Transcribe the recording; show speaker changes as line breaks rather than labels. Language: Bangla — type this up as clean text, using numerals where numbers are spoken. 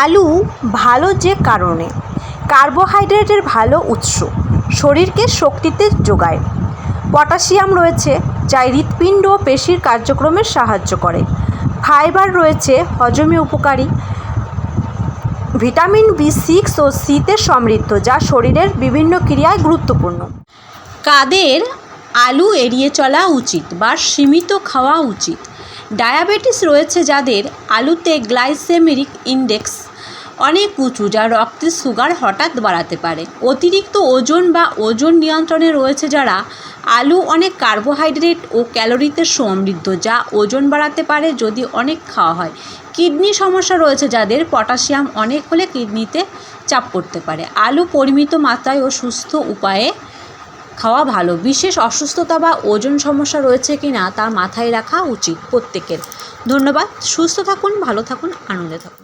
আলু ভালো যে কারণে, কার্বোহাইড্রেটের ভালো উৎস, শরীরকে শক্তিতে যোগায়। পটাশিয়াম রয়েছে যা হৃৎপিণ্ড ও পেশির কার্যক্রমে সাহায্য করে। ফাইবার রয়েছে হজমে উপকারী। ভিটামিন B6 ও সিতে সমৃদ্ধ যা শরীরের বিভিন্ন ক্রিয়ায় গুরুত্বপূর্ণ।
কাদের আলু এড়িয়ে চলা উচিত বা সীমিত খাওয়া উচিত? ডায়াবেটিস রয়েছে যাদের, আলুতে গ্লাইসেমিক ইন্ডেক্স অনেক উঁচু যা রক্তের সুগার হঠাৎ বাড়াতে পারে। অতিরিক্ত ওজন বা ওজন নিয়ন্ত্রণে রয়েছে যারা, আলু অনেক কার্বোহাইড্রেট ও ক্যালোরিতে সমৃদ্ধ যা ওজন বাড়াতে পারে যদি অনেক খাওয়া হয়। কিডনি সমস্যা রয়েছে যাদের, পটাশিয়াম অনেক হলে কিডনিতে চাপ পড়তে পারে। আলু পরিমিত মাত্রায় ও সুস্থ উপায়ে খাওয়া ভালো। বিশেষ অসুস্থতা বা ওজন সমস্যা রয়েছে কিনা তা মাথায় রাখা উচিত প্রত্যেকের। ধন্যবাদ। সুস্থ থাকুন, ভালো থাকুন, আনন্দে থাকুন।